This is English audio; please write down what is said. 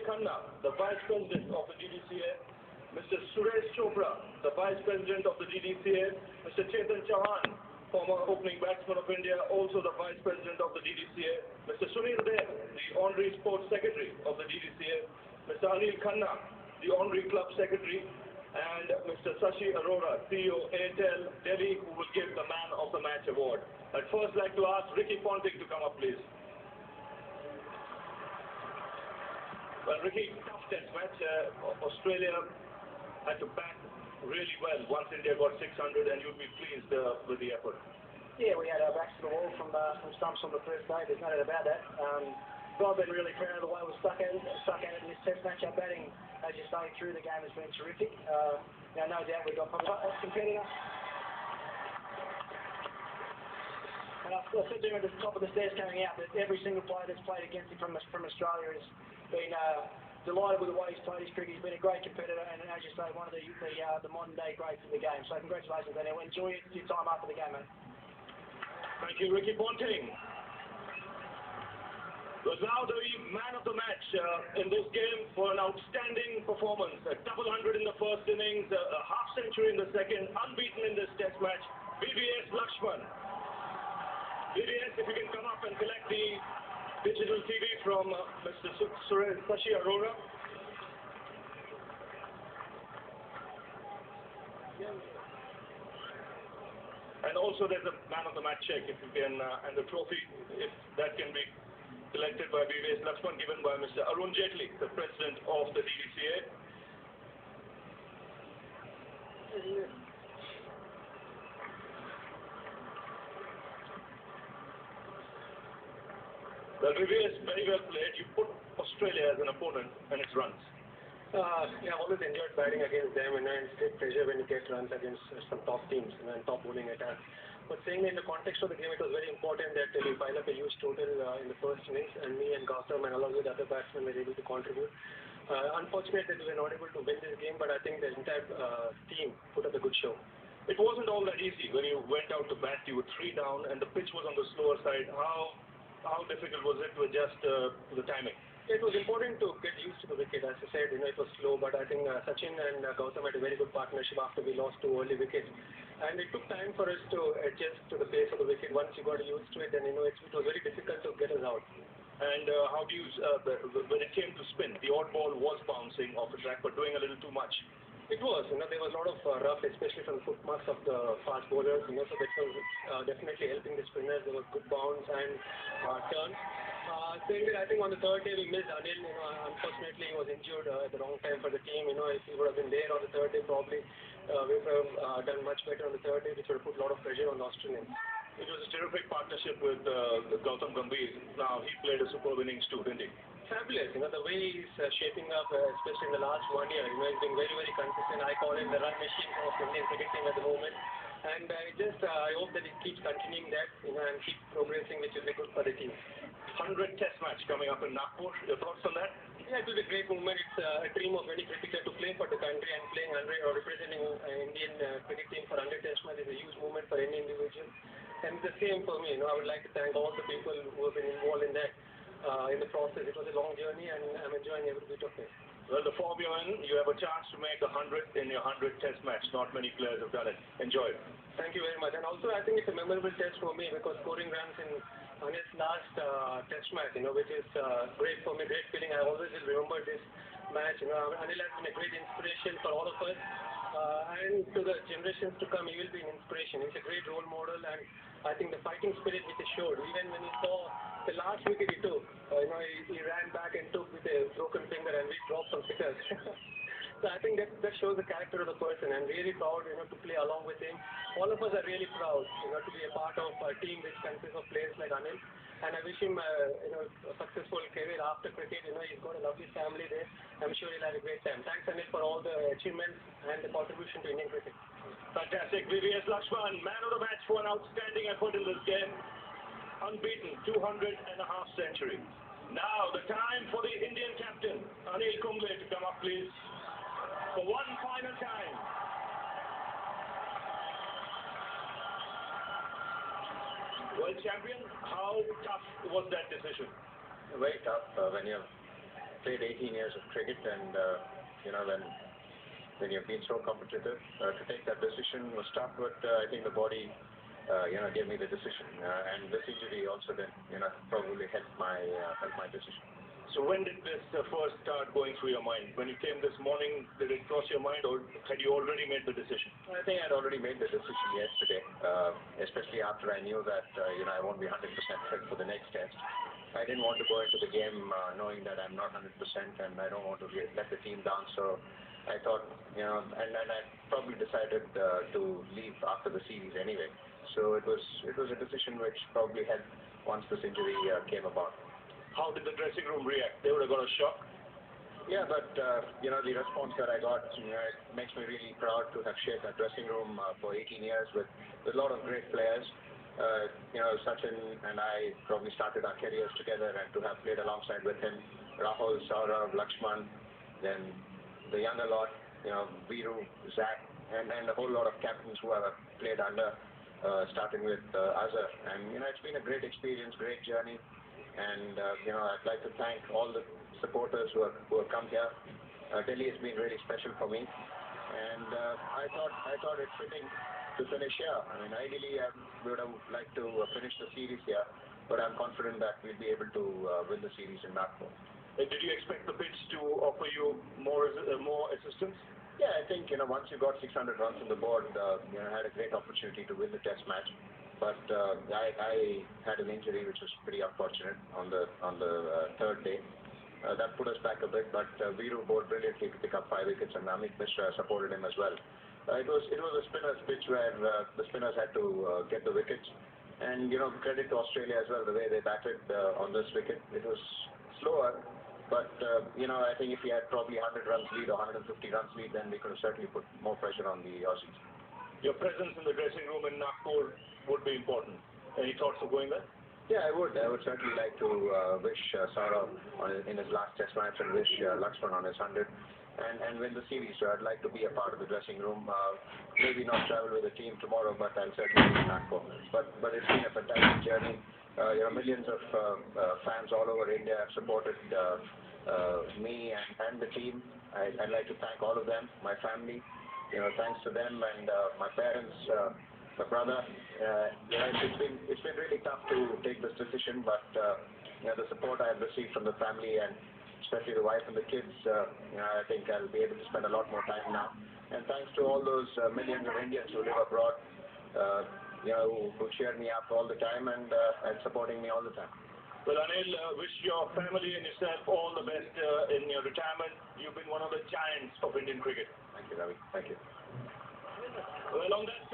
Khanna, the Vice President of the DDCA, Mr. Suresh Chopra, the Vice President of the DDCA, Mr. Chetan Chauhan, former opening batsman of India, also the Vice President of the DDCA, Mr. Sunil Dev, the Honorary Sports Secretary of the DDCA, Mr. Anil Khanna, the Honorary Club Secretary, and Mr. Shashi Arora, CEO Airtel Delhi, who will give the Man of the Match award. I'd first like to ask Ricky Ponting to come up, please. Well, Ricky, tough test match. Australia had to bat really well once India got 600, and you'd be pleased with the effort. Yeah, we had our backs to the wall from stumps on the first day. There's no doubt about that. But I've been really proud of the way we've stuck at it in this test match. Our batting, as you say, through the game has been terrific. No doubt we got probably a competitor. And I said to him at the top of the stairs coming out that every single player that's played against him from Australia has been delighted with the way he's played his cricket. He's been a great competitor, and as you say, one of the modern day greats of the game. So congratulations, Daniel. Enjoy your time after the game, mate. Thank you, Ricky Ponting. Was now the man of the match in this game for an outstanding performance. A double hundred in the first innings, a half century in the second, unbeaten in this test match. VVS Lakshman. VVS, if you can come up and collect the digital TV from Mr. Shashi Arora. And also there's a man of the match check, if you can, and the trophy, if that can be collected by VVS Lakshman, given by Mr. Arun Jaitley, the President of the DDCA. Well, VVS, very well played. You put Australia as an opponent and its runs. Yeah, I've always enjoyed batting against them, and it's a great pleasure when you get runs against some top teams and top bowling attack. But saying in the context of the game, it was very important that we pile up a huge total in the first innings, and me and Gautam and along with other batsmen were able to contribute. Unfortunately, we were not able to win this game, but I think the entire team put up a good show. It wasn't all that easy. When you went out to bat, you were 3 down, and the pitch was on the slower side. How difficult was it to adjust to the timing? It was important to get used to the wicket. As I said, it was slow, but I think Sachin and Gautam had a very good partnership after we lost 2 early wickets. And it took time for us to adjust to the pace of the wicket. Once you got used to it, then it was very difficult to get us out. And how do you, when it came to spin, the odd ball was bouncing off the track, but doing a little too much? It was, there was a lot of rough, especially from the footmarks of the fast bowlers, so that was definitely helping the spinners. There was good bounce and turn. Same way, I think on the third day we missed Anil. Unfortunately, he was injured at the wrong time for the team. If he would have been there on the third day, probably we would have done much better on the third day, which would have put a lot of pressure on the Australians. It was a terrific partnership with Gautam Gambhir. Now, he played a superb innings too, didn't he? Fabulous. The way he's shaping up, especially in the last 1 year, he's been very, very consistent. I call him the run machine of Indian cricket team at the moment. And I hope that he keeps continuing that, and keep progressing, which will be good for the team. 100 test match coming up in Nagpur. Your thoughts on that? Yeah, it will be a great moment. It's a dream of any cricketer to play for the country, and playing 100 or representing Indian cricket team for 100 test match is a huge moment for any individual. And it's the same for me. I would like to thank all the people who have been involved in that. In the process, it was a long journey, and I'm enjoying every bit of it. Well, the form you're in, you have a chance to make 100 in your 100 test match. Not many players have done it. Enjoy it. Thank you very much. And also, I think it's a memorable test for me, because scoring runs in Anil's last test match, which is great for me, great feeling. I always will remember this match. Anil has been a great inspiration for all of us, and to the generations to come, he will be an inspiration. He's a great role model, and I think the fighting spirit which he showed, even when he saw the last wicket he took, he ran back and took with a broken finger, and we dropped some figures. So I think that shows the character of the person. I'm really proud, to play along with him. All of us are really proud, to be a part of a team which consists of players like Anil. And I wish him, a successful career after cricket. He's got a lovely family there. I'm sure he'll have a great time. Thanks, Anil, for all the achievements and the contribution to Indian cricket. Fantastic. VVS Lakshman, man of the match for an outstanding effort in this game. Unbeaten, 200 and a half century. Now, the time for the Indian captain, Anil Kumble, to come up, please, for one final time. World champion, how tough was that decision? Very tough when you're played 18 years of cricket, and when you've been so competitive, to take that decision was tough. But I think the body, gave me the decision, and this injury also then, probably helped my decision. So when did this first start going through your mind? When you came this morning, did it cross your mind, or had you already made the decision? I think I'd already made the decision yesterday, especially after I knew that I won't be 100% fit for the next test. I didn't want to go into the game knowing that I'm not 100% and I don't want to let the team down. So I thought, and I probably decided to leave after the series anyway. So it was a decision which probably helped once this injury came about. How did the dressing room react? They would have got a shock. Yeah, but the response that I got, it makes me really proud to have shared that dressing room for 18 years with a lot of great players. Sachin and I probably started our careers together, and to have played alongside with him, Rahul, Saurav, Lakshman, then the younger lot, Viru, Zach, and a whole lot of captains who have played under, starting with Azhar. And it's been a great experience, great journey. And I'd like to thank all the supporters who have come here. Delhi has been really special for me, and I thought it's fitting to finish here. I mean, ideally, we would have liked to finish the series here, but I'm confident that we'll be able to win the series in Nagpur. Did you expect the pitch to offer you more assistance? Yeah, I think once you got 600 runs on the board, I had a great opportunity to win the Test match. But I had an injury which was pretty unfortunate on the third day. That put us back a bit, but Viru bowled brilliantly to pick up 5 wickets, and Amit Mishra supported him as well. It was a spinner's pitch where the spinners had to get the wickets, and credit to Australia as well, the way they batted on this wicket. It was slower, but I think if we had probably 100 runs lead or 150 runs lead, then we could have certainly put more pressure on the Aussies. Your presence in the dressing room in Nagpur would be important. Any thoughts of going there? Yeah, I would. I would certainly like to wish Saurav in his last Test match, and wish Lakshman on his 100, and win the series. So I'd like to be a part of the dressing room. Maybe not travel with the team tomorrow, but I'll certainly be in Nagpur. But it's been a fantastic journey. Millions of fans all over India have supported me and the team. I'd like to thank all of them, my family. Thanks to them, and my parents, my brother. It's been really tough to take this decision, but the support I have received from the family, and especially the wife and the kids, I think I'll be able to spend a lot more time now. And thanks to all those millions of Indians who live abroad, who cheer me up all the time and supporting me all the time. Well, Anil, wish your family and yourself all the best in your retirement. You've been one of the giants of Indian cricket. Thank you, Ravi. Thank you. Well, on that